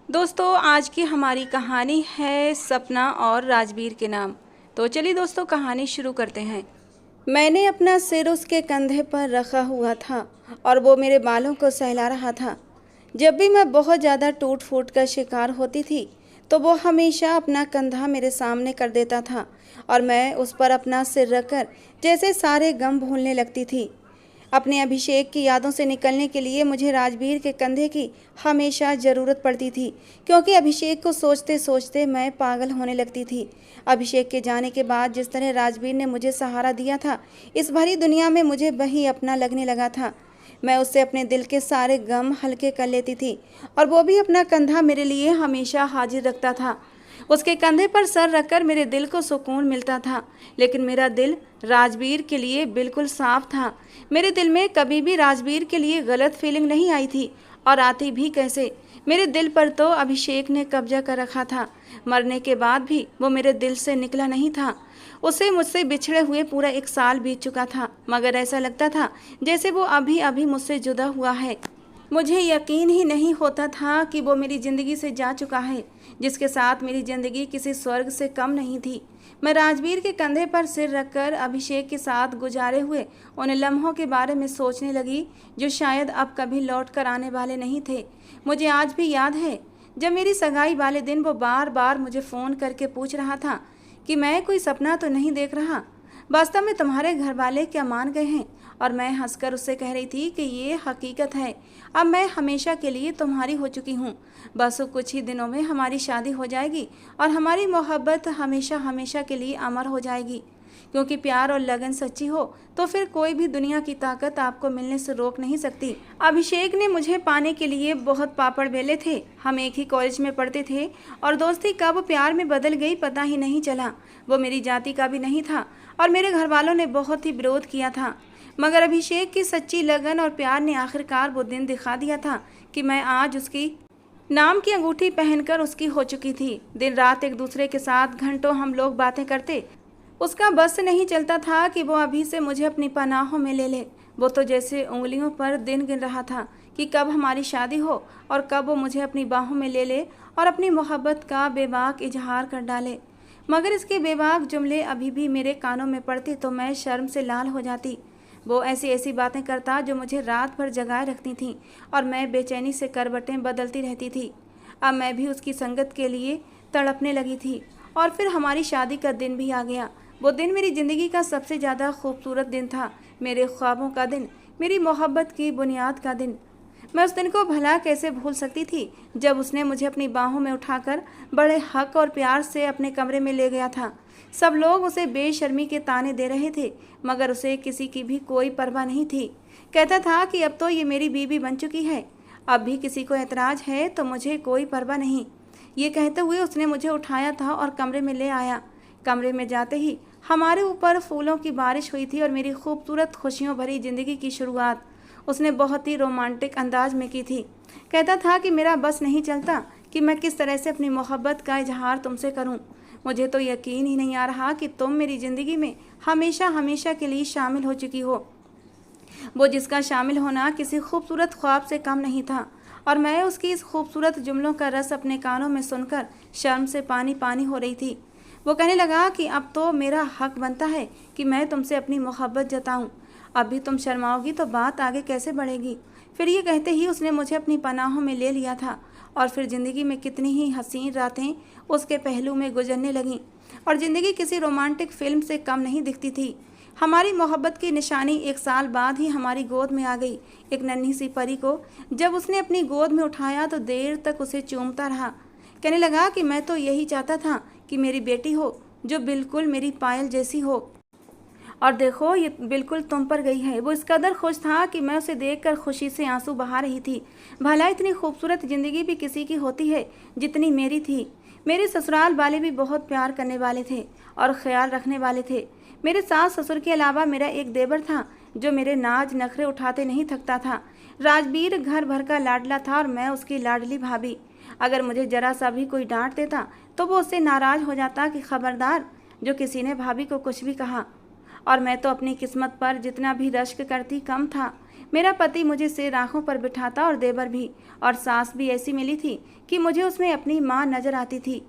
दोस्तों आज की हमारी कहानी है सपना और राजवीर के नाम। तो चलिए दोस्तों कहानी शुरू करते हैं। मैंने अपना सिर उसके कंधे पर रखा हुआ था और वो मेरे बालों को सहला रहा था। जब भी मैं बहुत ज़्यादा टूट फूट का शिकार होती थी तो वो हमेशा अपना कंधा मेरे सामने कर देता था और मैं उस पर अपना सिर रखकर जैसे सारे गम भूलने लगती थी। अपने अभिषेक की यादों से निकलने के लिए मुझे राजवीर के कंधे की हमेशा ज़रूरत पड़ती थी, क्योंकि अभिषेक को सोचते सोचते मैं पागल होने लगती थी। अभिषेक के जाने के बाद जिस तरह राजवीर ने मुझे सहारा दिया था, इस भरी दुनिया में मुझे वही अपना लगने लगा था। मैं उससे अपने दिल के सारे गम हल्के कर लेती थी और वो भी अपना कंधा मेरे लिए हमेशा हाजिर रखता था। उसके कंधे पर सर रखकर मेरे दिल को सुकून मिलता था, लेकिन मेरा दिल राजवीर के लिए बिल्कुल साफ था। मेरे दिल में कभी भी राजवीर के लिए गलत फीलिंग नहीं आई थी, और आती भी कैसे। मेरे दिल पर तो अभिषेक ने कब्जा कर रखा था। मरने के बाद भी वो मेरे दिल से निकला नहीं था। उसे मुझसे बिछड़े हुए पूरा 1 साल बीत चुका था, मगर ऐसा लगता था जैसे वो अभी अभी मुझसे जुदा हुआ है। मुझे यकीन ही नहीं होता था कि वो मेरी ज़िंदगी से जा चुका है, जिसके साथ मेरी ज़िंदगी किसी स्वर्ग से कम नहीं थी। मैं राजवीर के कंधे पर सिर रखकर अभिषेक के साथ गुजारे हुए उन लम्हों के बारे में सोचने लगी, जो शायद अब कभी लौट कर आने वाले नहीं थे। मुझे आज भी याद है जब मेरी सगाई वाले दिन वो बार बार मुझे फ़ोन करके पूछ रहा था कि मैं कोई सपना तो नहीं देख रहा, वास्तव में तुम्हारे घर वाले क्या मान गए हैं। और मैं हंसकर उससे कह रही थी कि ये हकीकत है, अब मैं हमेशा के लिए तुम्हारी हो चुकी हूँ। बस कुछ ही दिनों में हमारी शादी हो जाएगी और हमारी मोहब्बत हमेशा हमेशा के लिए अमर हो जाएगी, क्योंकि प्यार और लगन सच्ची हो तो फिर कोई भी दुनिया की ताकत आपको मिलने से रोक नहीं सकती। अभिषेक ने मुझे पाने के लिए बहुत पापड़ बेले थे। हम एक ही कॉलेज में पढ़ते थे और दोस्ती कब प्यार में बदल गई पता ही नहीं चला। वो मेरी जाति का भी नहीं था और मेरे घर वालों ने बहुत ही विरोध किया था, मगर अभिषेक की सच्ची लगन और प्यार ने आखिरकार वो दिन दिखा दिया था कि मैं आज उसकी नाम की अंगूठी पहनकर उसकी हो चुकी थी। दिन रात एक दूसरे के साथ घंटों हम लोग बातें करते। उसका बस नहीं चलता था कि वो अभी से मुझे अपनी पनाहों में ले ले। वो तो जैसे उंगलियों पर दिन गिन रहा था कि कब हमारी शादी हो और कब वो मुझे अपनी बाहों में ले ले और अपनी मोहब्बत का बेबाक इजहार कर डाले। मगर इसके बेबाक जुमले अभी भी मेरे कानों में पड़ते तो मैं शर्म से लाल हो जाती। वो ऐसी ऐसी बातें करता जो मुझे रात भर जगाए रखती थीं और मैं बेचैनी से करवटें बदलती रहती थी। अब मैं भी उसकी संगत के लिए तड़पने लगी थी और फिर हमारी शादी का दिन भी आ गया। वो दिन मेरी ज़िंदगी का सबसे ज़्यादा खूबसूरत दिन था, मेरे ख्वाबों का दिन, मेरी मोहब्बत की बुनियाद का दिन। मैं उस दिन को भला कैसे भूल सकती थी जब उसने मुझे अपनी बाहों में उठाकर बड़े हक और प्यार से अपने कमरे में ले गया था। सब लोग उसे बेशर्मी के ताने दे रहे थे, मगर उसे किसी की भी कोई परवाह नहीं थी। कहता था कि अब तो ये मेरी बीवी बन चुकी है, अब भी किसी को ऐतराज़ है तो मुझे कोई परवाह नहीं। ये कहते हुए उसने मुझे उठाया था और कमरे में ले आया। कमरे में जाते ही हमारे ऊपर फूलों की बारिश हुई थी और मेरी खूबसूरत खुशियों भरी ज़िंदगी की शुरुआत उसने बहुत ही रोमांटिक अंदाज में की थी। कहता था कि मेरा बस नहीं चलता कि मैं किस तरह से अपनी मोहब्बत का इजहार तुमसे करूं। मुझे तो यकीन ही नहीं आ रहा कि तुम मेरी ज़िंदगी में हमेशा हमेशा के लिए शामिल हो चुकी हो। वो जिसका शामिल होना किसी खूबसूरत ख्वाब से कम नहीं था, और मैं उसकी इस खूबसूरत जुमलों का रस अपने कानों में सुनकर शर्म से पानी पानी हो रही थी। वो कहने लगा कि अब तो मेरा हक बनता है कि मैं तुमसे अपनी मोहब्बत जताऊं। अब भी तुम शर्माओगी तो बात आगे कैसे बढ़ेगी। फिर ये कहते ही उसने मुझे अपनी पनाहों में ले लिया था और फिर ज़िंदगी में कितनी ही हसीन रातें उसके पहलू में गुजरने लगीं और ज़िंदगी किसी रोमांटिक फिल्म से कम नहीं दिखती थी। हमारी मोहब्बत की निशानी 1 साल बाद ही हमारी गोद में आ गई। एक नन्ही सी परी को जब उसने अपनी गोद में उठाया तो देर तक उसे चूमता रहा। कहने लगा कि मैं तो यही चाहता था कि मेरी बेटी हो जो बिल्कुल मेरी पायल जैसी हो, और देखो ये बिल्कुल तुम पर गई है। वो इस कदर खुश था कि मैं उसे देखकर खुशी से आंसू बहा रही थी। भला इतनी खूबसूरत ज़िंदगी भी किसी की होती है जितनी मेरी थी। मेरे ससुराल वाले भी बहुत प्यार करने वाले थे और ख्याल रखने वाले थे। मेरे सास ससुर के अलावा मेरा एक देवर था जो मेरे नाज नखरे उठाते नहीं थकता था। राजवीर घर भर का लाडला था और मैं उसकी लाडली भाभी। अगर मुझे जरा सा भी कोई डांट देता तो वो उससे नाराज़ हो जाता कि खबरदार जो किसी ने भाभी को कुछ भी कहा। और मैं तो अपनी किस्मत पर जितना भी रश्क करती कम था। मेरा पति मुझे सिर आँखों पर बिठाता और देवर भी, और सास भी ऐसी मिली थी कि मुझे उसमें अपनी माँ नजर आती थी।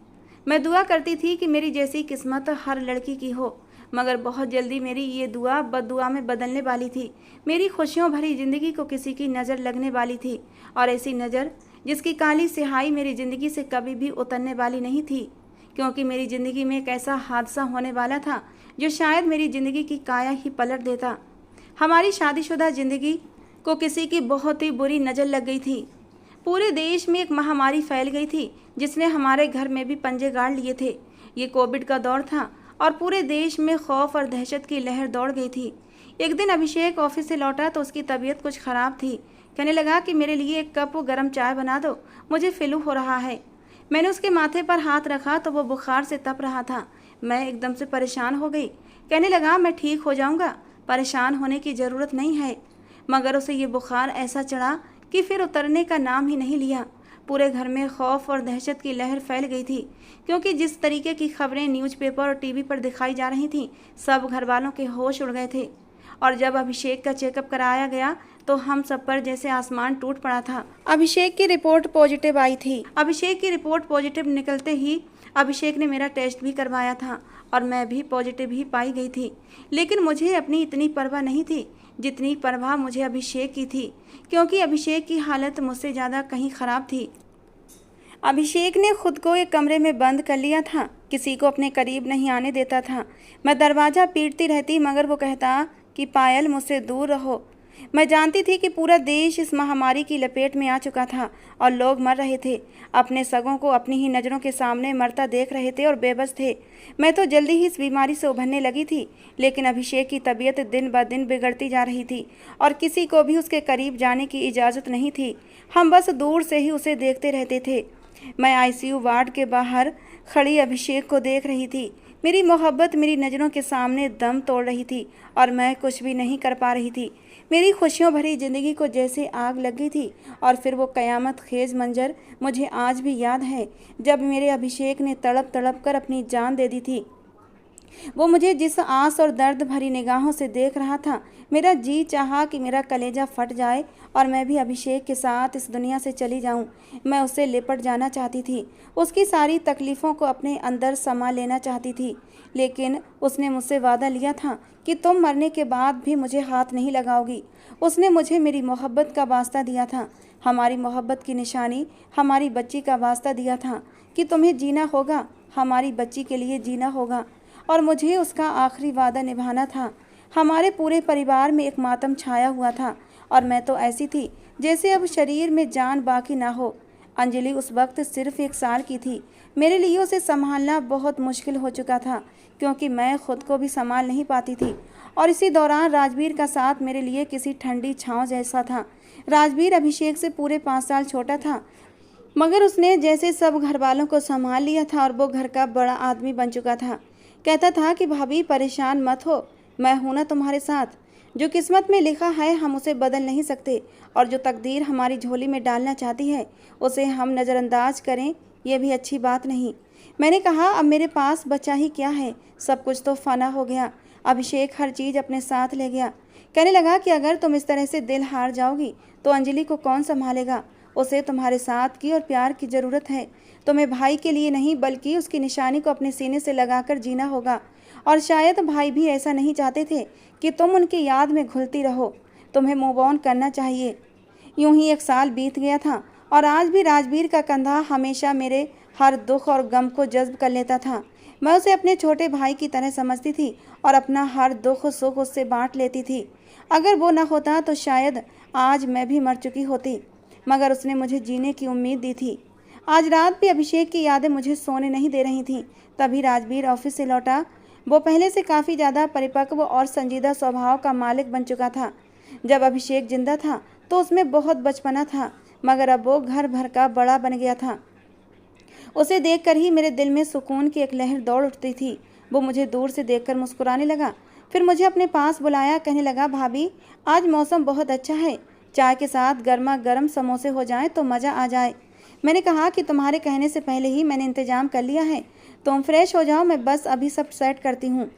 मैं दुआ करती थी कि मेरी जैसी किस्मत हर लड़की की हो, मगर बहुत जल्दी मेरी ये दुआ बद्दुआ में बदलने वाली थी। मेरी खुशियों भरी ज़िंदगी को किसी की नज़र लगने वाली थी, और ऐसी नज़र जिसकी काली स्याही मेरी ज़िंदगी से कभी भी उतरने वाली नहीं थी, क्योंकि मेरी ज़िंदगी में एक ऐसा हादसा होने वाला था जो शायद मेरी ज़िंदगी की काया ही पलट देता। हमारी शादीशुदा ज़िंदगी को किसी की बहुत ही बुरी नज़र लग गई थी। पूरे देश में एक महामारी फैल गई थी जिसने हमारे घर में भी पंजे गाड़ लिए थे। ये कोविड का दौर था और पूरे देश में खौफ और दहशत की लहर दौड़ गई थी। एक दिन अभिषेक ऑफिस से लौटा तो उसकी तबीयत कुछ ख़राब थी। कहने लगा कि मेरे लिए एक कप गर्म चाय बना दो, मुझे फ्लू हो रहा है। मैंने उसके माथे पर हाथ रखा तो वो बुखार से तप रहा था। मैं एकदम से परेशान हो गई। कहने लगा मैं ठीक हो जाऊंगा, परेशान होने की ज़रूरत नहीं है। मगर उसे ये बुखार ऐसा चढ़ा कि फिर उतरने का नाम ही नहीं लिया। पूरे घर में खौफ और दहशत की लहर फैल गई थी, क्योंकि जिस तरीके की खबरें न्यूज़पेपर और टीवी पर दिखाई जा रही थीं, सब घर वालों के होश उड़ गए थे। और जब अभिषेक का चेकअप कराया गया तो हम सब पर जैसे आसमान टूट पड़ा था। अभिषेक की रिपोर्ट पॉजिटिव आई थी। अभिषेक की रिपोर्ट पॉजिटिव निकलते ही अभिषेक ने मेरा टेस्ट भी करवाया था और मैं भी पॉजिटिव ही पाई गई थी। लेकिन मुझे अपनी इतनी परवाह नहीं थी जितनी परवाह मुझे अभिषेक की थी, क्योंकि अभिषेक की हालत मुझसे ज़्यादा कहीं ख़राब थी। अभिषेक ने खुद को एक कमरे में बंद कर लिया था, किसी को अपने करीब नहीं आने देता था। मैं दरवाज़ा पीटती रहती मगर वो कहता कि पायल मुझसे दूर रहो। मैं जानती थी कि पूरा देश इस महामारी की लपेट में आ चुका था और लोग मर रहे थे। अपने सगों को अपनी ही नज़रों के सामने मरता देख रहे थे और बेबस थे। मैं तो जल्दी ही इस बीमारी से उभरने लगी थी, लेकिन अभिषेक की तबीयत दिन ब दिन बिगड़ती जा रही थी और किसी को भी उसके करीब जाने की इजाज़त नहीं थी। हम बस दूर से ही उसे देखते रहते थे। मैं आईसीयू वार्ड के बाहर खड़ी अभिषेक को देख रही थी। मेरी मोहब्बत मेरी नज़रों के सामने दम तोड़ रही थी और मैं कुछ भी नहीं कर पा रही थी। मेरी खुशियों भरी ज़िंदगी को जैसे आग लग गई थी। और फिर वो क़यामत खेज मंजर मुझे आज भी याद है, जब मेरे अभिषेक ने तड़प तड़प कर अपनी जान दे दी थी। वो मुझे जिस आस और दर्द भरी निगाहों से देख रहा था, मेरा जी चाहा कि मेरा कलेजा फट जाए और मैं भी अभिषेक के साथ इस दुनिया से चली जाऊं। मैं उससे लिपट जाना चाहती थी, उसकी सारी तकलीफ़ों को अपने अंदर समा लेना चाहती थी। लेकिन उसने मुझसे वादा लिया था कि तुम मरने के बाद भी मुझे हाथ नहीं लगाओगी। उसने मुझे मेरी मोहब्बत का वास्ता दिया था, हमारी मोहब्बत की निशानी हमारी बच्ची का वास्ता दिया था कि तुम्हें जीना होगा, हमारी बच्ची के लिए जीना होगा। और मुझे उसका आखिरी वादा निभाना था। हमारे पूरे परिवार में एक मातम छाया हुआ था और मैं तो ऐसी थी जैसे अब शरीर में जान बाकी ना हो। अंजलि उस वक्त सिर्फ 1 साल की थी। मेरे लिए उसे संभालना बहुत मुश्किल हो चुका था, क्योंकि मैं खुद को भी संभाल नहीं पाती थी। और इसी दौरान राजवीर का साथ मेरे लिए किसी ठंडी छाँव जैसा था। राजवीर अभिषेक से पूरे 5 साल छोटा था, मगर उसने जैसे सब घर वालों को संभाल लिया था और वो घर का बड़ा आदमी बन चुका था। कहता था कि भाभी परेशान मत हो, मैं हूं ना तुम्हारे साथ। जो किस्मत में लिखा है हम उसे बदल नहीं सकते, और जो तकदीर हमारी झोली में डालना चाहती है उसे हम नज़रअंदाज करें, ये भी अच्छी बात नहीं। मैंने कहा अब मेरे पास बचा ही क्या है, सब कुछ तो फना हो गया। अभिषेक हर चीज़ अपने साथ ले गया। कहने लगा कि अगर तुम इस तरह से दिल हार जाओगी तो अंजलि को कौन संभालेगा। उसे तुम्हारे साथ की और प्यार की ज़रूरत है। तुम्हें भाई के लिए नहीं बल्कि उसकी निशानी को अपने सीने से लगाकर जीना होगा। और शायद भाई भी ऐसा नहीं चाहते थे कि तुम उनकी याद में घुलती रहो। तुम्हें मूव ऑन करना चाहिए। यूं ही 1 साल बीत गया था और आज भी राजवीर का कंधा हमेशा मेरे हर दुख और गम को जज्ब कर लेता था। मैं उसे अपने छोटे भाई की तरह समझती थी और अपना हर दुख सुख उससे बांट लेती थी। अगर वो न होता तो शायद आज मैं भी मर चुकी होती, मगर उसने मुझे जीने की उम्मीद दी थी। आज रात भी अभिषेक की यादें मुझे सोने नहीं दे रही थीं। तभी राजवीर ऑफिस से लौटा। वो पहले से काफ़ी ज़्यादा परिपक्व और संजीदा स्वभाव का मालिक बन चुका था। जब अभिषेक जिंदा था तो उसमें बहुत बचपना था, मगर अब वो घर भर का बड़ा बन गया था। उसे देखकर ही मेरे दिल में सुकून की एक लहर दौड़ उठती थी। वो मुझे दूर से देखकर मुस्कुराने लगा, फिर मुझे अपने पास बुलाया। कहने लगा भाभी आज मौसम बहुत अच्छा है, चाय के साथ गर्मा गर्म समोसे हो जाएं तो मज़ा आ जाए। मैंने कहा कि तुम्हारे कहने से पहले ही मैंने इंतज़ाम कर लिया है, तुम फ्रेश हो जाओ, मैं बस अभी सब सेट करती हूँ।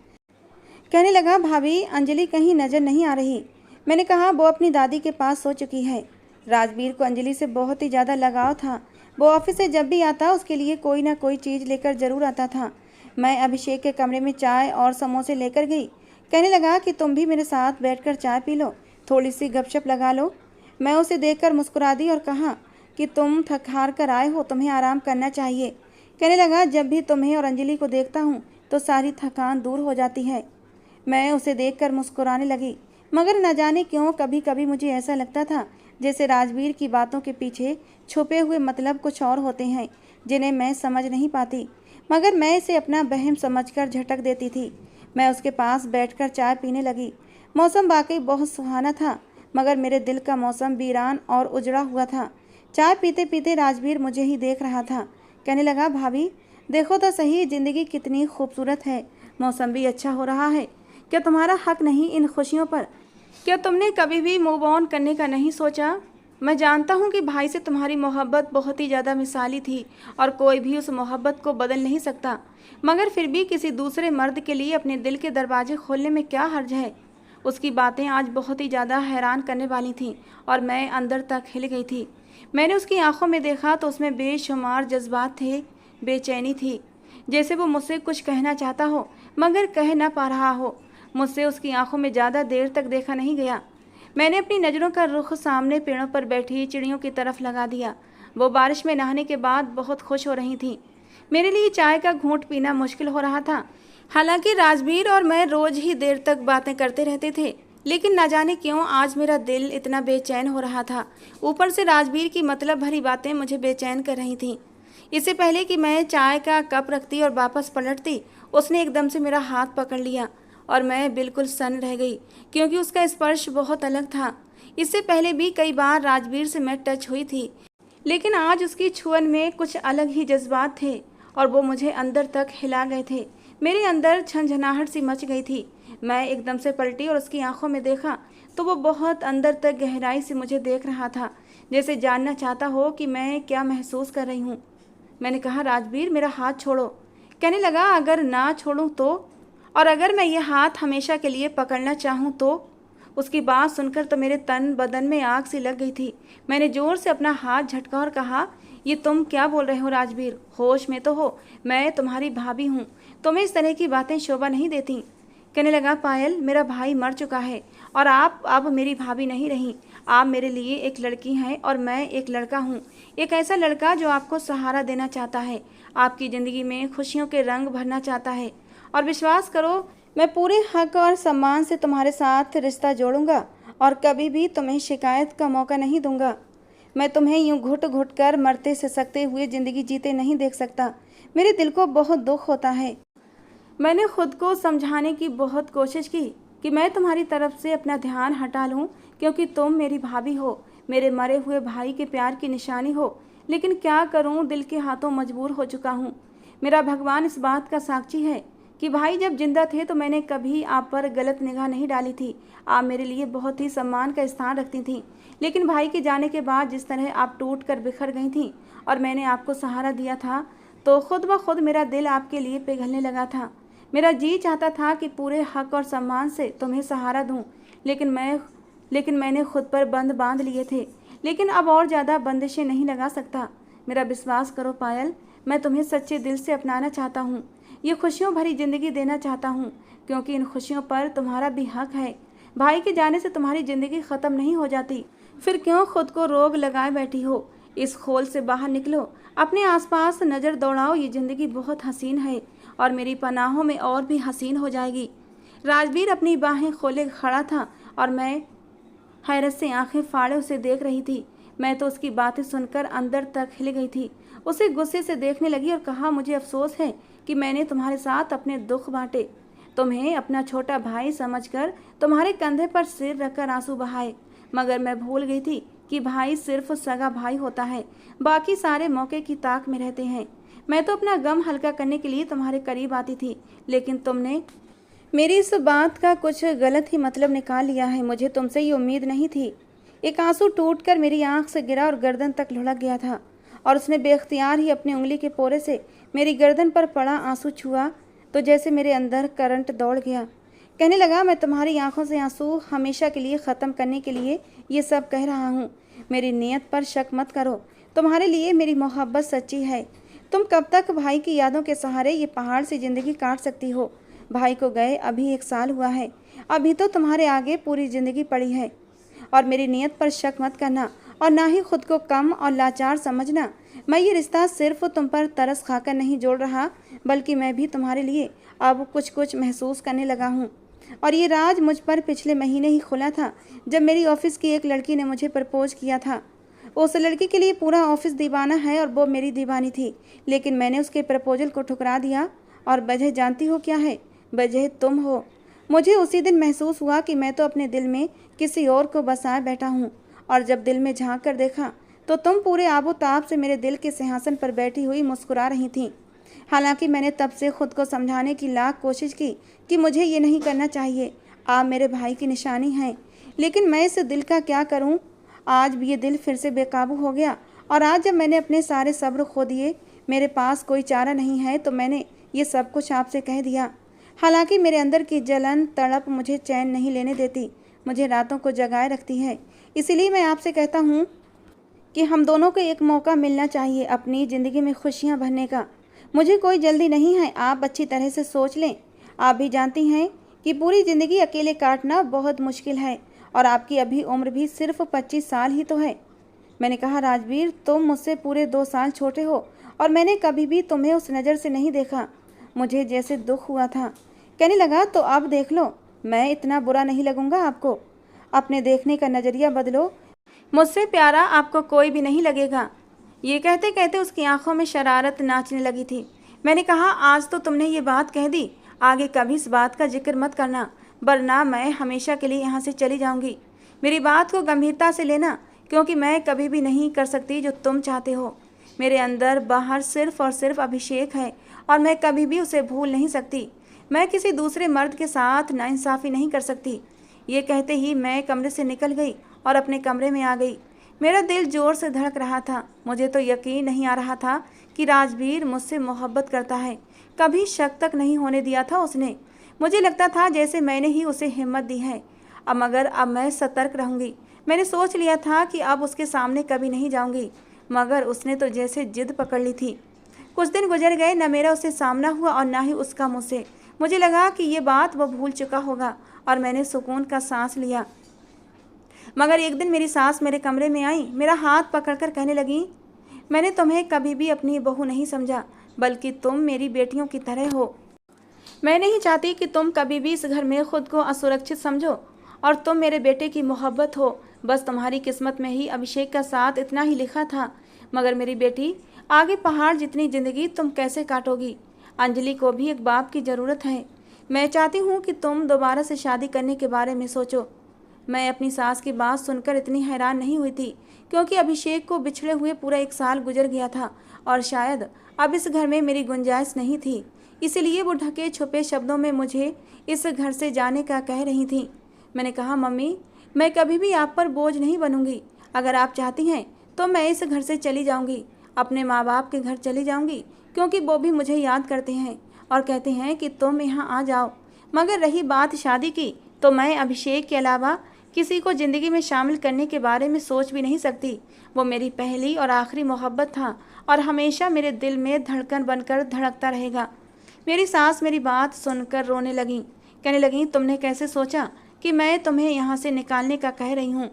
कहने लगा भाभी अंजलि कहीं नज़र नहीं आ रही। मैंने कहा, वो अपनी दादी के पास सो चुकी है। राजवीर को अंजलि से बहुत ही ज़्यादा लगाव था। वो ऑफिस से जब भी आता उसके लिए कोई ना कोई चीज़ लेकर ज़रूर आता था। मैं अभिषेक के कमरे में चाय और समोसे लेकर गई। कहने लगा कि तुम भी मेरे साथ बैठकर चाय पी लो, थोड़ी सी गपशप लगा लो। मैं उसे देखकर मुस्कुरा दी और कहा कि तुम थक हार कर आए हो, तुम्हें आराम करना चाहिए। कहने लगा, जब भी तुम्हें और अंजलि को देखता हूँ तो सारी थकान दूर हो जाती है। मैं उसे देखकर मुस्कुराने लगी, मगर न जाने क्यों कभी कभी मुझे ऐसा लगता था जैसे राजवीर की बातों के पीछे छुपे हुए मतलब कुछ और होते हैं जिन्हें मैं समझ नहीं पाती, मगर मैं इसे अपना वहम समझकर झटक देती थी। मैं उसके पास बैठकर चाय पीने लगी। मौसम वाकई बहुत सुहाना था, मगर मेरे दिल का मौसम वीरान और उजड़ा हुआ था। चाय पीते पीते राजवीर मुझे ही देख रहा था। कहने लगा, भाभी देखो तो सही, ज़िंदगी कितनी खूबसूरत है, मौसम भी अच्छा हो रहा है। क्या तुम्हारा हक नहीं इन खुशियों पर? क्या तुमने कभी भी मूव ऑन करने का नहीं सोचा? मैं जानता हूँ कि भाई से तुम्हारी मोहब्बत बहुत ही ज़्यादा मिसाली थी और कोई भी उस मोहब्बत को बदल नहीं सकता, मगर फिर भी किसी दूसरे मर्द के लिए अपने दिल के दरवाजे खोलने में क्या हर्ज है? उसकी बातें आज बहुत ही ज़्यादा हैरान करने वाली थीं और मैं अंदर तक हिल गई थी। मैंने उसकी आंखों में देखा तो उसमें बेशुमार जज्बात थे, बेचैनी थी, जैसे वो मुझसे कुछ कहना चाहता हो मगर कह ना पा रहा हो। मुझसे उसकी आंखों में ज़्यादा देर तक देखा नहीं गया। मैंने अपनी नज़रों का रुख सामने पेड़ों पर बैठी चिड़ियों की तरफ लगा दिया। वो बारिश में नहाने के बाद बहुत खुश हो रही थी। मेरे लिए चाय का घूंट पीना मुश्किल हो रहा था। हालांकि राजवीर और मैं रोज ही देर तक बातें करते रहते थे, लेकिन न जाने क्यों आज मेरा दिल इतना बेचैन हो रहा था। ऊपर से राजवीर की मतलब भरी बातें मुझे बेचैन कर रही थीं। इससे पहले कि मैं चाय का कप रखती और वापस पलटती, उसने एकदम से मेरा हाथ पकड़ लिया और मैं बिल्कुल सन्न रह गई, क्योंकि उसका स्पर्श बहुत अलग था। इससे पहले भी कई बार राजवीर से मैं टच हुई थी, लेकिन आज उसकी छुअन में कुछ अलग ही जज्बात थे और वो मुझे अंदर तक हिला गए थे। मेरे अंदर झंझनाहट सी मच गई थी। मैं एकदम से पलटी और उसकी आंखों में देखा तो वो बहुत अंदर तक गहराई से मुझे देख रहा था, जैसे जानना चाहता हो कि मैं क्या महसूस कर रही हूँ। मैंने कहा, राजवीर मेरा हाथ छोड़ो। कहने लगा, अगर ना छोड़ूं तो? और अगर मैं ये हाथ हमेशा के लिए पकड़ना चाहूँ तो? उसकी बात सुनकर तो मेरे तन बदन में आग सी लग गई थी। मैंने जोर से अपना हाथ झटका और कहा, ये तुम क्या बोल रहे हो राजवीर? होश में तो हो, मैं तुम्हारी भाभी हूँ, तुम्हें इस तरह की बातें शोभा नहीं देती। कहने लगा, पायल मेरा भाई मर चुका है और आप अब मेरी भाभी नहीं रही। आप मेरे लिए एक लड़की हैं और मैं एक लड़का हूँ, एक ऐसा लड़का जो आपको सहारा देना चाहता है, आपकी ज़िंदगी में खुशियों के रंग भरना चाहता है। और विश्वास करो, मैं पूरे हक और सम्मान से तुम्हारे साथ रिश्ता जोड़ूंगा और कभी भी तुम्हें शिकायत का मौका नहीं दूंगा। मैं तुम्हें यूं घुट घुट कर मरते सिसकते हुए ज़िंदगी जीते नहीं देख सकता। मेरे दिल को बहुत दुख होता है। मैंने खुद को समझाने की बहुत कोशिश की कि मैं तुम्हारी तरफ से अपना ध्यान हटा लूं, क्योंकि तुम मेरी भाभी हो, मेरे मरे हुए भाई के प्यार की निशानी हो। लेकिन क्या करूं, दिल के हाथों मजबूर हो चुका हूं। मेरा भगवान इस बात का साक्षी है कि भाई जब जिंदा थे तो मैंने कभी आप पर गलत निगाह नहीं डाली थी। आप मेरे लिए बहुत ही सम्मान का स्थान रखती थीं, लेकिन भाई के जाने के बाद जिस तरह आप टूट कर बिखर गई थीं और मैंने आपको सहारा दिया था, तो खुद ब खुद मेरा दिल आपके लिए पिघलने लगा था। मेरा जी चाहता था कि पूरे हक और सम्मान से तुम्हें सहारा दूं, लेकिन मैंने खुद पर बंद बांध लिए थे। लेकिन अब और ज़्यादा बंदिशें नहीं लगा सकता। मेरा विश्वास करो पायल, मैं तुम्हें सच्चे दिल से अपनाना चाहता हूँ, ये खुशियों भरी ज़िंदगी देना चाहता हूँ, क्योंकि इन खुशियों पर तुम्हारा भी हक है। भाई के जाने से तुम्हारी ज़िंदगी ख़त्म नहीं हो जाती, फिर क्यों खुद को रोग लगाए बैठी हो? इस खोल से बाहर निकलो, अपने आसपास नज़र दौड़ाओ, ये ज़िंदगी बहुत हसीन है और मेरी पनाहों में और भी हसीन हो जाएगी। राजवीर अपनी बाहें खोले खड़ा था और मैं हैरत से आंखें फाड़े उसे देख रही थी। मैं तो उसकी बातें सुनकर अंदर तक हिल गई थी। उसे गुस्से से देखने लगी और कहा, मुझे अफसोस है कि मैंने तुम्हारे साथ अपने दुख बांटे, तुम्हें अपना छोटा भाई समझकर तुम्हारे कंधे पर सिर रखकर आंसू बहाए, मगर मैं भूल गई थी कि भाई सिर्फ सगा भाई होता है, बाकी सारे मौके की ताक में रहते हैं। मैं तो अपना गम हल्का करने के लिए तुम्हारे करीब आती थी, लेकिन तुमने मेरी इस बात का कुछ गलत ही मतलब निकाल लिया है। मुझे तुमसे ये उम्मीद नहीं थी। एक आंसू टूटकर मेरी आंख से गिरा और गर्दन तक लुढ़क गया था और उसने बेख्तियार ही अपनी उंगली के पोरे से मेरी गर्दन पर पड़ा आंसू छुआ तो जैसे मेरे अंदर करंट दौड़ गया। कहने लगा, मैं तुम्हारी आंखों से आंसू हमेशा के लिए ख़त्म करने के लिए ये सब कह रहा हूँ। मेरी नीयत पर शक मत करो, तुम्हारे लिए मेरी मोहब्बत सच्ची है। तुम कब तक भाई की यादों के सहारे ये पहाड़ से ज़िंदगी काट सकती हो? भाई को गए अभी 1 साल हुआ है, अभी तो तुम्हारे आगे पूरी ज़िंदगी पड़ी है। और मेरी नीयत पर शक मत करना और ना ही खुद को कम और लाचार समझना। मैं ये रिश्ता सिर्फ तुम पर तरस खाकर नहीं जोड़ रहा, बल्कि मैं भी तुम्हारे लिए अब कुछ कुछ महसूस करने लगा हूँ। और ये राज मुझ पर पिछले महीने ही खुला था, जब मेरी ऑफिस की एक लड़की ने मुझे प्रपोज किया था। उस लड़की के लिए पूरा ऑफिस दीवाना है और वो मेरी दीवानी थी, लेकिन मैंने उसके प्रपोजल को ठुकरा दिया। और वजह जानती हो क्या है? वजह तुम हो। मुझे उसी दिन महसूस हुआ कि मैं तो अपने दिल में किसी और को बसाए बैठा हूँ, और जब दिल में झांक कर देखा तो तुम पूरे आबोताब से मेरे दिल के सिंहासन पर बैठी हुई मुस्कुरा रही थीं। हालांकि मैंने तब से खुद को समझाने की लाख कोशिश की कि मुझे ये नहीं करना चाहिए, आप मेरे भाई की निशानी हैं, लेकिन मैं इस दिल का क्या करूं? आज भी ये दिल फिर से बेकाबू हो गया, और आज जब मैंने अपने सारे सब्र खो दिए, मेरे पास कोई चारा नहीं है, तो मैंने ये सब कुछ आपसे कह दिया। हालांकि मेरे अंदर की जलन तड़प मुझे चैन नहीं लेने देती, मुझे रातों को जगाए रखती है। इसीलिए मैं आपसे कहता हूँ कि हम दोनों को एक मौका मिलना चाहिए अपनी ज़िंदगी में खुशियाँ भरने का। मुझे कोई जल्दी नहीं है, आप अच्छी तरह से सोच लें। आप भी जानती हैं कि पूरी ज़िंदगी अकेले काटना बहुत मुश्किल है, और आपकी अभी उम्र भी सिर्फ 25 साल ही तो है। मैंने कहा, राजवीर, तुम मुझसे पूरे 2 साल छोटे हो, और मैंने कभी भी तुम्हें उस नज़र से नहीं देखा। मुझे जैसे दुख हुआ था। कहने लगा, तो अब देख लो, मैं इतना बुरा नहीं लगूंगा आपको। अपने देखने का नज़रिया बदलो, मुझसे प्यारा आपको कोई भी नहीं लगेगा। ये कहते कहते उसकी आंखों में शरारत नाचने लगी थी। मैंने कहा, आज तो तुमने ये बात कह दी, आगे कभी इस बात का जिक्र मत करना, वरना मैं हमेशा के लिए यहाँ से चली जाऊँगी। मेरी बात को गंभीरता से लेना, क्योंकि मैं कभी भी नहीं कर सकती जो तुम चाहते हो। मेरे अंदर बाहर सिर्फ और सिर्फ अभिषेक है, और मैं कभी भी उसे भूल नहीं सकती। मैं किसी दूसरे मर्द के साथ नाइंसाफ़ी नहीं कर सकती। ये कहते ही मैं कमरे से निकल गई और अपने कमरे में आ गई। मेरा दिल ज़ोर से धड़क रहा था। मुझे तो यकीन नहीं आ रहा था कि राजवीर मुझसे मोहब्बत करता है। कभी शक तक नहीं होने दिया था उसने। मुझे लगता था जैसे मैंने ही उसे हिम्मत दी है। अब मैं सतर्क रहूँगी। मैंने सोच लिया था कि अब उसके सामने कभी नहीं जाऊँगी, मगर उसने तो जैसे जिद पकड़ ली थी। कुछ दिन गुजर गए, न मेरा उससे सामना हुआ और ना ही उसका मुझसे। मुझे लगा कि ये बात वो भूल चुका होगा, और मैंने सुकून का सांस लिया। मगर एक दिन मेरी सास मेरे कमरे में आई, मेरा हाथ पकड़कर कहने लगी, मैंने तुम्हें कभी भी अपनी बहू नहीं समझा, बल्कि तुम मेरी बेटियों की तरह हो। मैं नहीं चाहती कि तुम कभी भी इस घर में खुद को असुरक्षित समझो, और तुम मेरे बेटे की मोहब्बत हो। बस तुम्हारी किस्मत में ही अभिषेक का साथ इतना ही लिखा था। मगर मेरी बेटी, आगे पहाड़ जितनी ज़िंदगी तुम कैसे काटोगी? अंजलि को भी एक बाप की ज़रूरत है। मैं चाहती हूँ कि तुम दोबारा से शादी करने के बारे में सोचो। मैं अपनी सास की बात सुनकर इतनी हैरान नहीं हुई थी, क्योंकि अभिषेक को बिछड़े हुए पूरा 1 साल गुजर गया था, और शायद अब इस घर में मेरी गुंजाइश नहीं थी। इसलिए वो ढके छुपे शब्दों में मुझे इस घर से जाने का कह रही थी। मैंने कहा, मम्मी, मैं कभी भी आप पर बोझ नहीं बनूंगी। अगर आप चाहती हैं तो मैं इस घर से चली जाऊंगी, अपने माँ बाप के घर चली जाऊंगी, क्योंकि वो भी मुझे याद करते हैं और कहते हैं कि तुम यहाँ आ जाओ। मगर रही बात शादी की, तो मैं अभिषेक के अलावा किसी को ज़िंदगी में शामिल करने के बारे में सोच भी नहीं सकती। वो मेरी पहली और आखिरी मोहब्बत था, और हमेशा मेरे दिल में धड़कन बनकर धड़कता रहेगा। मेरी सास मेरी बात सुनकर रोने लगी। कहने लगी, तुमने कैसे सोचा कि मैं तुम्हें यहाँ से निकालने का कह रही हूँ?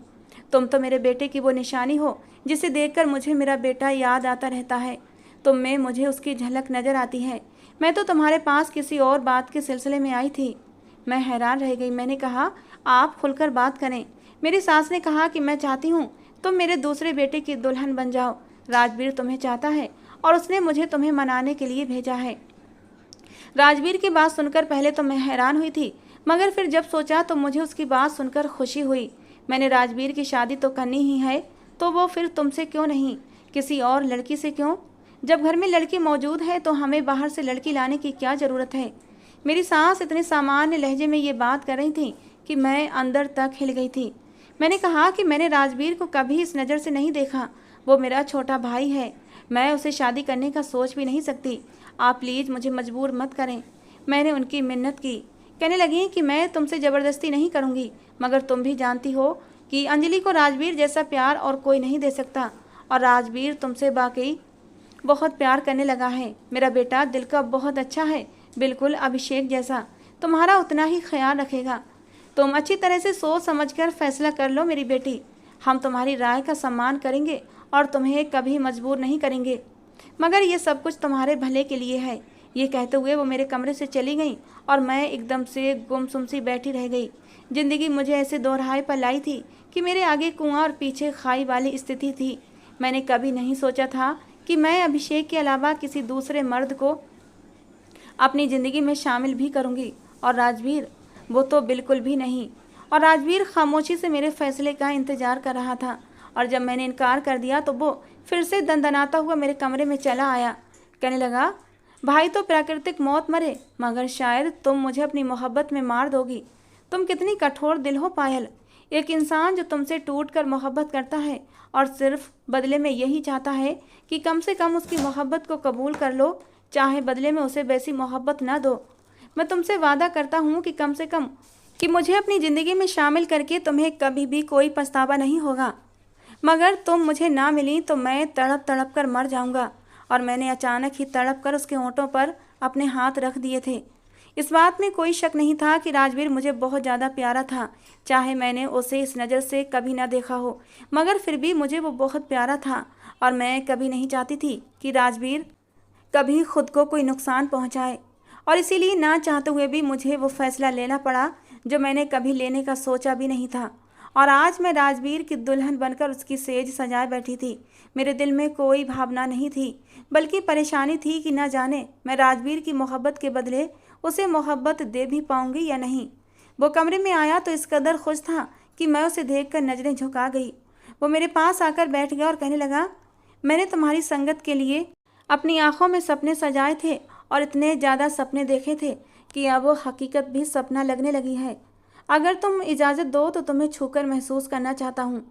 तुम तो मेरे बेटे की वो निशानी हो जिसे देखकर मुझे मेरा बेटा याद आता रहता है। तुम में मुझे उसकी झलक नज़र आती है। मैं तो तुम्हारे पास किसी और बात के सिलसिले में आई थी। मैं हैरान रह गई। मैंने कहा, आप खुलकर बात करें। मेरी सास ने कहा कि मैं चाहती हूँ तुम मेरे दूसरे बेटे की दुल्हन बन जाओ। राजवीर तुम्हें चाहता है, और उसने मुझे तुम्हें मनाने के लिए भेजा है। राजवीर की बात सुनकर पहले तो मैं हैरान हुई थी, मगर फिर जब सोचा तो मुझे उसकी बात सुनकर खुशी हुई। मैंने राजवीर की शादी तो करनी ही है, तो वो फिर तुमसे क्यों नहीं, किसी और लड़की से क्यों? जब घर में लड़की मौजूद है तो हमें बाहर से लड़की लाने की क्या ज़रूरत है? मेरी सास इतने सामान्य लहजे में ये बात कर रही थी कि मैं अंदर तक हिल गई थी। मैंने कहा कि मैंने राजवीर को कभी इस नज़र से नहीं देखा। वो मेरा छोटा भाई है, मैं उसे शादी करने का सोच भी नहीं सकती। आप प्लीज़ मुझे मजबूर मत करें। मैंने उनकी मिन्नत की कहने लगी कि मैं तुमसे ज़बरदस्ती नहीं करूँगी, मगर तुम भी जानती हो कि अंजलि को राजवीर जैसा प्यार और कोई नहीं दे सकता, और राजवीर तुमसे वाकई बहुत प्यार करने लगा है। मेरा बेटा दिल का बहुत अच्छा है, बिल्कुल अभिषेक जैसा, तुम्हारा उतना ही ख्याल रखेगा। तुम अच्छी तरह से सोच समझकर फैसला कर लो मेरी बेटी। हम तुम्हारी राय का सम्मान करेंगे और तुम्हें कभी मजबूर नहीं करेंगे, मगर ये सब कुछ तुम्हारे भले के लिए है। ये कहते हुए वो मेरे कमरे से चली गई और मैं एकदम से गुमसुम सी बैठी रह गई। जिंदगी मुझे ऐसे दोहराए पर लाई थी कि मेरे आगे कुआं और पीछे खाई वाली स्थिति थी। मैंने कभी नहीं सोचा था कि मैं अभिषेक के अलावा किसी दूसरे मर्द को अपनी ज़िंदगी में शामिल भी करूंगी, और राजवीर वो तो बिल्कुल भी नहीं। और राजवीर खामोशी से मेरे फैसले का इंतज़ार कर रहा था, और जब मैंने इनकार कर दिया तो वो फिर से दंदनाता हुआ मेरे कमरे में चला आया। कहने लगा, भाई तो प्राकृतिक मौत मरे, मगर शायद तुम मुझे अपनी मोहब्बत में मार दोगी। तुम कितनी कठोर दिल हो पायल। एक इंसान जो तुमसे टूट कर मोहब्बत करता है और सिर्फ बदले में यही चाहता है कि कम से कम उसकी मोहब्बत को कबूल कर लो, चाहे बदले में उसे वैसी मोहब्बत ना दो। मैं तुमसे वादा करता हूँ कि कम से कम कि मुझे अपनी ज़िंदगी में शामिल करके तुम्हें कभी भी कोई पछतावा नहीं होगा, मगर तुम मुझे ना मिली तो मैं तड़प तड़प कर मर जाऊंगा। और मैंने अचानक ही तड़प कर उसके होंठों पर अपने हाथ रख दिए थे। इस बात में कोई शक नहीं था कि राजवीर मुझे बहुत ज़्यादा प्यारा था, चाहे मैंने उसे इस नज़र से कभी ना देखा हो, मगर फिर भी मुझे वो बहुत प्यारा था। और मैं कभी नहीं चाहती थी कि राजवीर कभी खुद को कोई नुकसान पहुंचाए, और इसीलिए ना चाहते हुए भी मुझे वो फैसला लेना पड़ा जो मैंने कभी लेने का सोचा भी नहीं था। और आज मैं राजवीर की दुल्हन बनकर उसकी सेज सजाए बैठी थी। मेरे दिल में कोई भावना नहीं थी, बल्कि परेशानी थी कि न जाने मैं राजवीर की मोहब्बत के बदले उसे मोहब्बत दे भी पाऊंगी या नहीं। वो कमरे में आया तो इस कदर खुश था कि मैं उसे देखकर नज़रें झुका गई। वो मेरे पास आकर बैठ गया और कहने लगा, मैंने तुम्हारी संगत के लिए अपनी आंखों में सपने सजाए थे, और इतने ज़्यादा सपने देखे थे कि अब वो हकीकत भी सपना लगने लगी है। अगर तुम इजाज़त दो तो तुम्हें छूकर महसूस करना चाहता हूँ,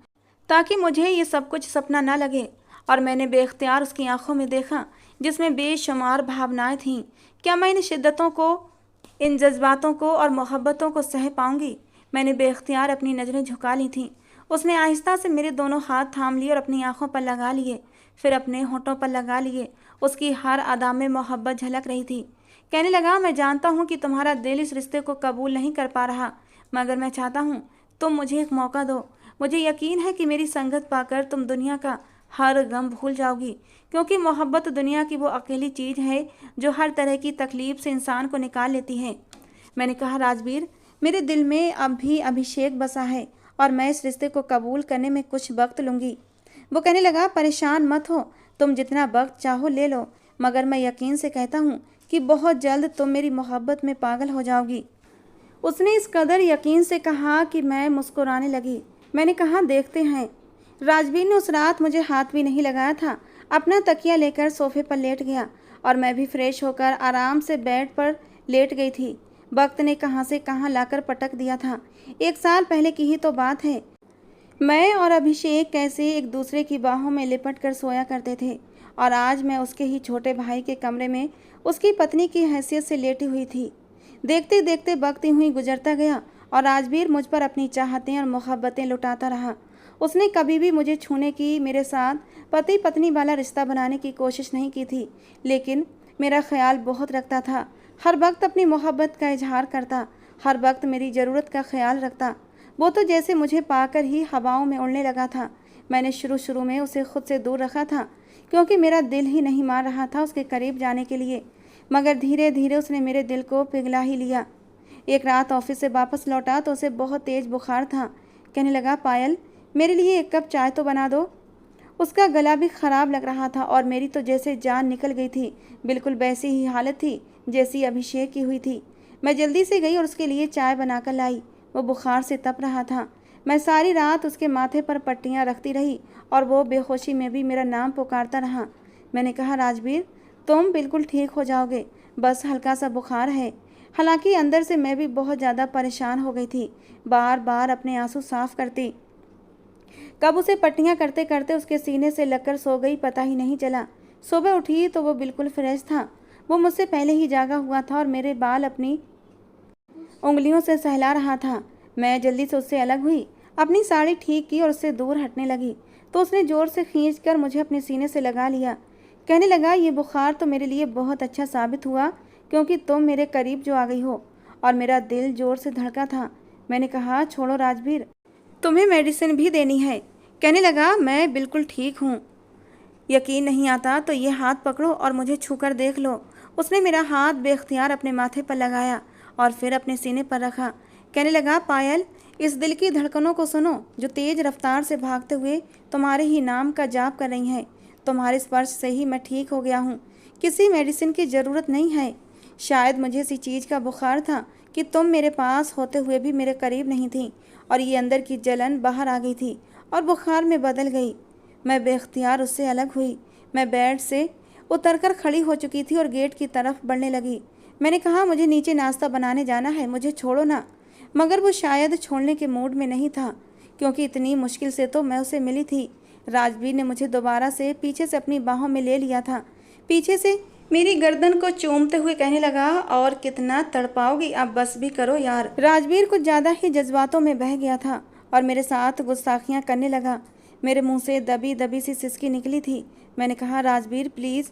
ताकि मुझे ये सब कुछ सपना ना लगे। और मैंने बेख्तियार उसकी आंखों में देखा जिसमें बेशुमार भावनाएं थीं। क्या मैं इन शिद्दतों को, इन जज्बातों को और मोहब्बतों को सह पाऊंगी? मैंने बेख्तियार अपनी नज़रें झुका ली थीं। उसने आहिस्ता से मेरे दोनों हाथ थाम लिए और अपनी आंखों पर लगा लिए, फिर अपने होंठों पर लगा लिए। उसकी हर अदा में मोहब्बत झलक रही थी। कहने लगा, मैं जानता हूँ कि तुम्हारा दिल इस रिश्ते को कबूल नहीं कर पा रहा, मगर मैं चाहता हूँ तुम मुझे एक मौका दो। मुझे यकीन है कि मेरी संगत पाकर तुम दुनिया का हर गम भूल जाओगी, क्योंकि मोहब्बत दुनिया की वो अकेली चीज़ है जो हर तरह की तकलीफ से इंसान को निकाल लेती है। मैंने कहा, राजवीर, मेरे दिल में अब भी अभिषेक बसा है और मैं इस रिश्ते को कबूल करने में कुछ वक्त लूँगी। वो कहने लगा, परेशान मत हो, तुम जितना वक्त चाहो ले लो, मगर मैं यकीन से कहता हूँ कि बहुत जल्द तुम मेरी मोहब्बत में पागल हो जाओगी। उसने इस कदर यकीन से कहा कि मैं मुस्कुराने लगी। मैंने कहा, देखते हैं। राजवीर ने उस रात मुझे हाथ भी नहीं लगाया था, अपना तकिया लेकर सोफे पर लेट गया और मैं भी फ्रेश होकर आराम से बेड पर लेट गई थी। वक्त ने कहाँ से कहाँ लाकर पटक दिया था। 1 साल पहले की ही तो बात है। मैं और अभिषेक कैसे एक दूसरे की बाहों में लिपट कर सोया करते थे, और आज मैं उसके ही छोटे भाई के कमरे में उसकी पत्नी की हैसियत से लेटी हुई थी। देखते देखते वक्त यूं ही गुजरता गया और राजवीर मुझ पर अपनी चाहतें और मोहब्बतें लुटाता रहा। उसने कभी भी मुझे छूने की, मेरे साथ पति पत्नी वाला रिश्ता बनाने की कोशिश नहीं की थी, लेकिन मेरा ख्याल बहुत रखता था। हर वक्त अपनी मोहब्बत का इजहार करता, हर वक्त मेरी ज़रूरत का ख्याल रखता। वो तो जैसे मुझे पाकर ही हवाओं में उड़ने लगा था। मैंने शुरू में उसे खुद से दूर रखा था, क्योंकि मेरा दिल ही नहीं मान रहा था उसके करीब जाने के लिए, मगर धीरे धीरे उसने मेरे दिल को पिघला ही लिया। एक रात ऑफिस से वापस लौटा तो उसे बहुत तेज़ बुखार था। कहने लगा, पायल, मेरे लिए 1 कप चाय तो बना दो। उसका गला भी ख़राब लग रहा था और मेरी तो जैसे जान निकल गई थी। बिल्कुल वैसी ही हालत थी जैसी अभिषेक की हुई थी। मैं जल्दी से गई और उसके लिए चाय बनाकर लाई। वो बुखार से तप रहा था। मैं सारी रात उसके माथे पर पट्टियाँ रखती रही और वो बेहोशी में भी मेरा नाम पुकारता रहा। मैंने कहा, राजवीर, तुम बिल्कुल ठीक हो जाओगे, बस हल्का सा बुखार है। हालांकि अंदर से मैं भी बहुत ज़्यादा परेशान हो गई थी, बार बार अपने आंसू साफ करती। कब उसे पट्टियाँ करते करते उसके सीने से लगकर सो गई पता ही नहीं चला। सुबह उठी तो वो बिल्कुल फ्रेश था। वो मुझसे पहले ही जागा हुआ था और उंगलियों से सहला रहा था। मैं जल्दी से उससे अलग हुई, अपनी साड़ी ठीक की और उससे दूर हटने लगी तो उसने ज़ोर से खींचकर मुझे अपने सीने से लगा लिया। कहने लगा, ये बुखार तो मेरे लिए बहुत अच्छा साबित हुआ क्योंकि तुम मेरे करीब जो आ गई हो। और मेरा दिल ज़ोर से धड़का था। मैंने कहा, छोड़ो राजवीर, तुम्हें मेडिसिन भी देनी है। कहने लगा, मैं बिल्कुल ठीक हूँ। यकीन नहीं आता तो ये हाथ पकड़ो और मुझे छूकर देख लो। उसने मेरा हाथ बेख्तियार अपने माथे पर लगाया और फिर अपने सीने पर रखा। कहने लगा, पायल, इस दिल की धड़कनों को सुनो जो तेज रफ्तार से भागते हुए तुम्हारे ही नाम का जाप कर रही हैं। तुम्हारे स्पर्श से ही मैं ठीक हो गया हूँ। किसी मेडिसिन की ज़रूरत नहीं है। शायद मुझे इसी चीज़ का बुखार था कि तुम मेरे पास होते हुए भी मेरे करीब नहीं थी और ये अंदर की जलन बाहर आ गई थी और बुखार में बदल गई। मैं बेख्तियार उससे अलग हुई। मैं बेड से उतरकर खड़ी हो चुकी थी और गेट की तरफ बढ़ने लगी। मैंने कहा, मुझे नीचे नाश्ता बनाने जाना है, मुझे छोड़ो ना। मगर वो शायद छोड़ने के मूड में नहीं था क्योंकि इतनी मुश्किल से तो मैं उसे मिली थी। राजवीर ने मुझे दोबारा से पीछे से अपनी बाहों में ले लिया था। पीछे से मेरी गर्दन को चूमते हुए कहने लगा, और कितना तड़पाओगी, अब बस भी करो यार। राजवीर कुछ ज़्यादा ही जज्बातों में बह गया था और मेरे साथ गुस्ताखियाँ करने लगा। मेरे मुंह से दबी दबी सी सिसकी निकली थी। मैंने कहा, राजवीर प्लीज़।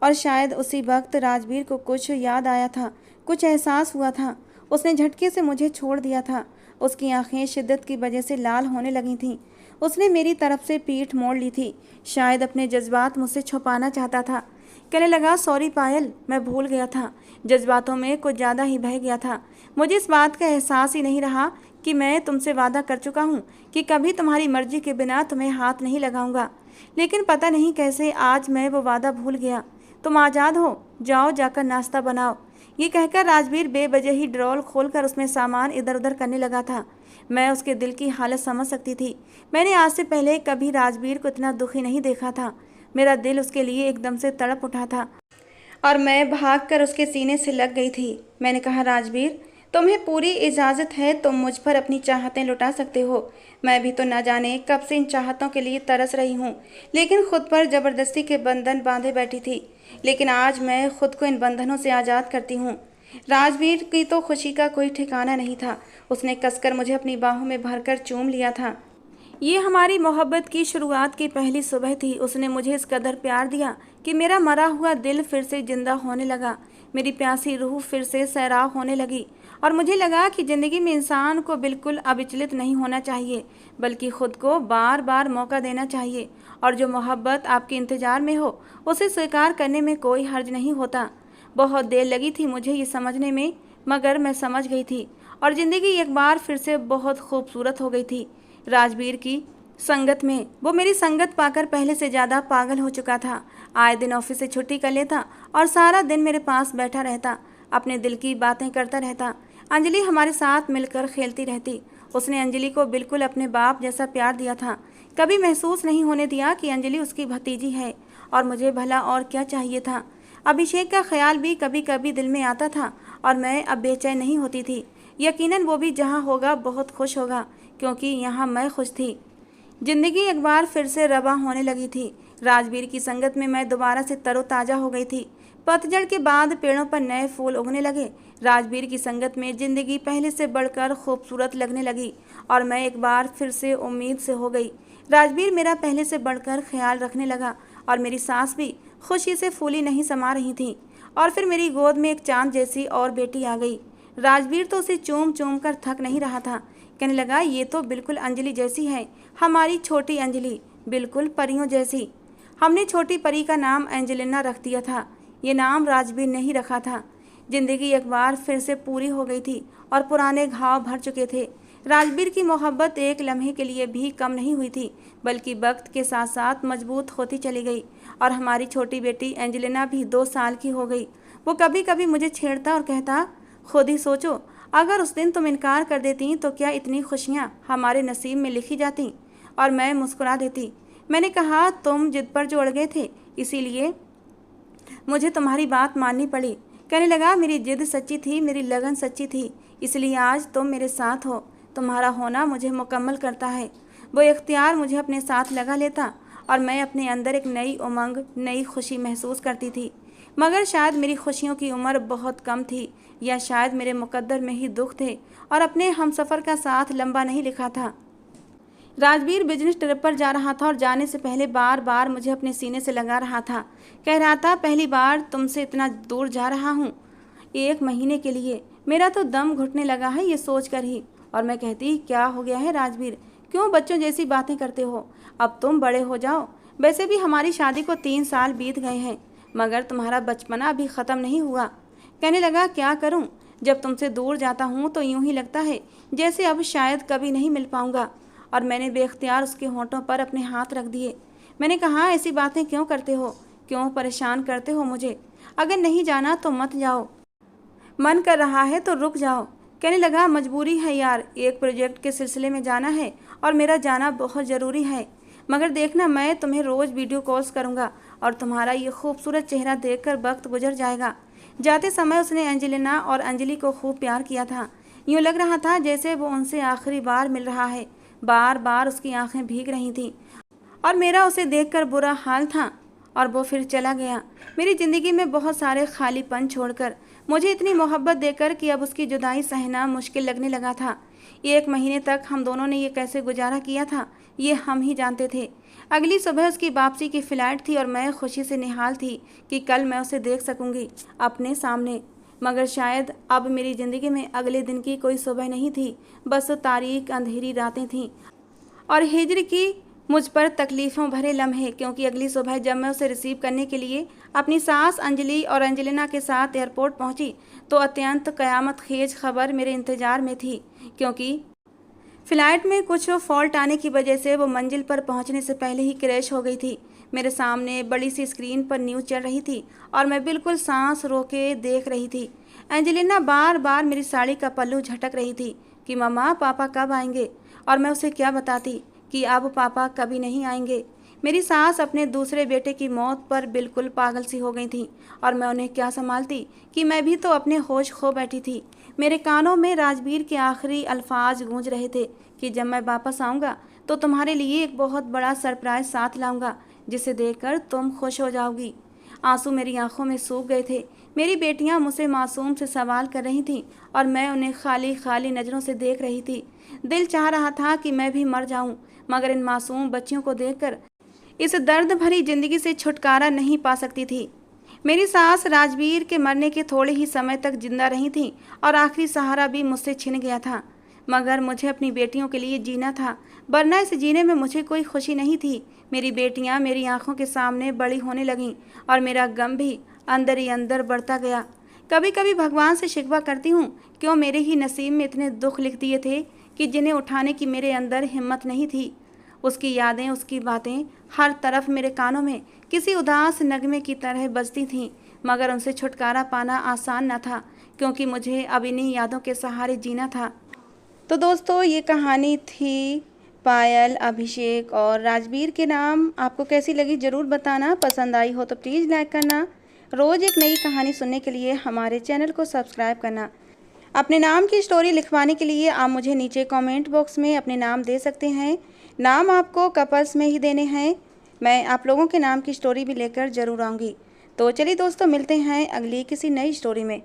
और शायद उसी वक्त राजवीर को कुछ याद आया था, कुछ एहसास हुआ था। उसने झटके से मुझे छोड़ दिया था। उसकी आंखें शिद्दत की वजह से लाल होने लगी थीं। उसने मेरी तरफ से पीठ मोड़ ली थी, शायद अपने जज्बात मुझसे छुपाना चाहता था। कहने लगा, सॉरी पायल, मैं भूल गया था, जज्बातों में कुछ ज़्यादा ही बह गया था। मुझे इस बात का एहसास ही नहीं रहा कि मैं तुमसे वादा कर चुका हूँ कि कभी तुम्हारी मर्जी के बिना तुम्हें हाथ नहीं लगाऊंगा। लेकिन पता नहीं कैसे आज मैं वो वादा भूल गया। तुम आज़ाद हो, जाओ जाकर नाश्ता बनाओ। ये कहकर राजवीर बेवजह ही ड्रॉल खोलकर उसमें सामान इधर उधर करने लगा था। मैं उसके दिल की हालत समझ सकती थी। मैंने आज से पहले कभी राजवीर को इतना दुखी नहीं देखा था। मेरा दिल उसके लिए एकदम से तड़प उठा था और मैं भागकर उसके सीने से लग गई थी। मैंने कहा, राजवीर, तुम्हें पूरी इजाज़त है, तुम मुझ पर अपनी चाहतें लुटा सकते हो। मैं भी तो न जाने कब से इन चाहतों के लिए तरस रही हूँ, लेकिन खुद पर ज़बरदस्ती के बंधन बांधे बैठी थी। लेकिन आज मैं खुद को इन बंधनों से आज़ाद करती हूँ। राजवीर की तो खुशी का कोई ठिकाना नहीं था। उसने कसकर मुझे अपनी बाहों में भरकर चूम लिया था। ये हमारी मोहब्बत की शुरुआत की पहली सुबह थी। उसने मुझे इस कदर प्यार दिया कि मेरा मरा हुआ दिल फिर से जिंदा होने लगा। मेरी प्यासी रूह फिर से सैराब होने लगी और मुझे लगा कि ज़िंदगी में इंसान को बिल्कुल अविचलित नहीं होना चाहिए, बल्कि खुद को बार बार मौका देना चाहिए। और जो मोहब्बत आपके इंतज़ार में हो उसे स्वीकार करने में कोई हर्ज नहीं होता। बहुत देर लगी थी मुझे ये समझने में, मगर मैं समझ गई थी और ज़िंदगी एक बार फिर से बहुत खूबसूरत हो गई थी। राजवीर की संगत में वो मेरी संगत पाकर पहले से ज़्यादा पागल हो चुका था। आए दिन ऑफिस से छुट्टी कर लेता और सारा दिन मेरे पास बैठा रहता, अपने दिल की बातें करता रहता। अंजलि हमारे साथ मिलकर खेलती रहती। उसने अंजलि को बिल्कुल अपने बाप जैसा प्यार दिया था। कभी महसूस नहीं होने दिया कि अंजलि उसकी भतीजी है। और मुझे भला और क्या चाहिए था। अभिषेक का ख्याल भी कभी कभी दिल में आता था और मैं अब बेचैन नहीं होती थी। यकीनन वो भी जहाँ होगा बहुत खुश होगा, क्योंकि यहाँ मैं खुश थी। जिंदगी एक बार फिर से रवा होने लगी थी। राजवीर की संगत में मैं दोबारा से तरोताज़ा हो गई थी। पतझड़ के बाद पेड़ों पर नए फूल उगने लगे। राजवीर की संगत में ज़िंदगी पहले से बढ़कर खूबसूरत लगने लगी और मैं एक बार फिर से उम्मीद से हो गई। राजवीर मेरा पहले से बढ़कर ख्याल रखने लगा और मेरी सांस भी खुशी से फूली नहीं समा रही थी। और फिर मेरी गोद में एक चांद जैसी और बेटी आ गई। राजवीर तो उसे चूम चूम कर थक नहीं रहा था। कहने लगा, ये तो बिल्कुल अंजलि जैसी है, हमारी छोटी अंजलि, बिल्कुल परियों जैसी। हमने छोटी परी का नाम एंजेलिना रख दिया था। ये नाम राजवीर ने ही रखा था। जिंदगी एक बार फिर से पूरी हो गई थी और पुराने घाव भर चुके थे। राजवीर की मोहब्बत एक लम्हे के लिए भी कम नहीं हुई थी, बल्कि वक्त के साथ साथ मजबूत होती चली गई। और हमारी छोटी बेटी एंजेलिना भी 2 साल की हो गई। वो कभी कभी मुझे छेड़ता और कहता, खुद ही सोचो, अगर उस दिन तुम इनकार कर देती तो क्या इतनी खुशियाँ हमारे नसीब में लिखी जाती। और मैं मुस्कुरा देती। मैंने कहा, तुम जिद पर जो अड़ गए थे, इसीलिए मुझे तुम्हारी बात माननी पड़ी। कहने लगा, मेरी जिद सच्ची थी, मेरी लगन सच्ची थी, इसलिए आज तुम मेरे साथ हो। तुम्हारा होना मुझे मुकम्मल करता है। वो इख्तियार मुझे अपने साथ लगा लेता और मैं अपने अंदर एक नई उमंग, नई खुशी महसूस करती थी। मगर शायद मेरी खुशियों की उम्र बहुत कम थी, या शायद मेरे मुकद्दर में ही दुख थे और अपने हमसफ़र का साथ लंबा नहीं लिखा था। राजवीर बिजनेस ट्रिप पर जा रहा था और जाने से पहले बार बार मुझे अपने सीने से लगा रहा था। कह रहा था, पहली बार तुमसे इतना दूर जा रहा हूँ 1 महीने के लिए। मेरा तो दम घुटने लगा है ये सोच कर ही। और मैं कहती, क्या हो गया है राजवीर, क्यों बच्चों जैसी बातें करते हो? अब तुम बड़े हो जाओ। वैसे भी हमारी शादी को 3 साल बीत गए हैं, मगर तुम्हारा बचपना अभी ख़त्म नहीं हुआ। कहने लगा, क्या करूं? जब तुमसे दूर जाता हूं तो यूं ही लगता है जैसे अब शायद कभी नहीं मिल पाऊंगा। और मैंने बेख्तियार उसके होंठों पर अपने हाथ रख दिए। मैंने कहा, ऐसी बातें क्यों करते हो? क्यों परेशान करते हो मुझे? अगर नहीं जाना तो मत जाओ, मन कर रहा है तो रुक जाओ। कहने लगा, मजबूरी है यार, एक प्रोजेक्ट के सिलसिले में जाना है और मेरा जाना बहुत ज़रूरी है। मगर देखना, मैं तुम्हें रोज़ वीडियो कॉल्स करूँगा और तुम्हारा ये खूबसूरत चेहरा देखकर वक्त गुजर जाएगा। जाते समय उसने एंजेलिना और अंजलि को खूब प्यार किया था। यूँ लग रहा था जैसे वो उनसे आखिरी बार मिल रहा है। बार बार उसकी आंखें भीग रही थीं और मेरा उसे देखकर बुरा हाल था। और वो फिर चला गया, मेरी ज़िंदगी में बहुत सारे खालीपन छोड़कर, मुझे इतनी मोहब्बत देकर कि अब उसकी जुदाई सहना मुश्किल लगने लगा था। 1 महीने तक हम दोनों ने ये कैसे गुजारा किया था, ये हम ही जानते थे। अगली सुबह उसकी वापसी की फ़्लाइट थी और मैं खुशी से निहाल थी कि कल मैं उसे देख सकूंगी अपने सामने। मगर शायद अब मेरी ज़िंदगी में अगले दिन की कोई सुबह नहीं थी, बस तारीक अंधेरी रातें थीं और हिज्र की मुझ पर तकलीफ़ों भरे लम्हे। क्योंकि अगली सुबह जब मैं उसे रिसीव करने के लिए अपनी सास अंजलि और एंजेलिना के साथ एयरपोर्ट पहुंची तो अत्यंत क़यामत खेज खबर मेरे इंतज़ार में थी। क्योंकि फ़्लाइट में कुछ फॉल्ट आने की वजह से वो मंजिल पर पहुंचने से पहले ही क्रैश हो गई थी। मेरे सामने बड़ी सी स्क्रीन पर न्यूज़ चल रही थी और मैं बिल्कुल सांस रोके देख रही थी। एंजेलिना बार बार मेरी साड़ी का पल्लू झटक रही थी कि मम्मा पापा कब आएंगे, और मैं उसे क्या बताती कि अब पापा कभी नहीं आएंगे। मेरी सास अपने दूसरे बेटे की मौत पर बिल्कुल पागल सी हो गई थी और मैं उन्हें क्या संभालती कि मैं भी तो अपने होश खो बैठी थी। मेरे कानों में राजवीर के आखिरी अल्फाज गूंज रहे थे कि जब मैं वापस आऊँगा तो तुम्हारे लिए एक बहुत बड़ा सरप्राइज साथ लाऊंगा जिसे देखकर तुम खुश हो जाओगी। आंसू मेरी आंखों में सूख गए थे। मेरी बेटियां मुझसे मासूम से सवाल कर रही थीं और मैं उन्हें खाली खाली नज़रों से देख रही थी। दिल चाह रहा था कि मैं भी मर जाऊं, मगर इन मासूम बच्चियों को देखकर इस दर्द भरी जिंदगी से छुटकारा नहीं पा सकती थी। मेरी सास राजवीर के मरने के थोड़े ही समय तक जिंदा रही थी और आखिरी सहारा भी मुझसे छिन गया था। मगर मुझे अपनी बेटियों के लिए जीना था, वरना इस जीने में मुझे कोई खुशी नहीं थी। मेरी बेटियां मेरी आंखों के सामने बड़ी होने लगीं और मेरा गम भी अंदर ही अंदर बढ़ता गया। कभी कभी भगवान से शिकवा करती हूँ, क्यों मेरे ही नसीब में इतने दुख लिख दिए थे कि जिन्हें उठाने की मेरे अंदर हिम्मत नहीं थी। उसकी यादें, उसकी बातें हर तरफ मेरे कानों में किसी उदास नगमे की तरह बजती थीं, मगर उनसे छुटकारा पाना आसान न था क्योंकि मुझे अब इन्हीं यादों के सहारे जीना था। तो दोस्तों, ये कहानी थी पायल, अभिषेक और राजवीर के नाम। आपको कैसी लगी ज़रूर बताना। पसंद आई हो तो प्लीज़ लाइक करना। रोज़ एक नई कहानी सुनने के लिए हमारे चैनल को सब्सक्राइब करना। अपने नाम की स्टोरी लिखवाने के लिए आप मुझे नीचे कमेंट बॉक्स में अपने नाम दे सकते हैं। नाम आपको कपल्स में ही देने हैं। मैं आप लोगों के नाम की स्टोरी भी लेकर ज़रूर आऊँगी। तो चलिए दोस्तों, मिलते हैं अगली किसी नई स्टोरी में।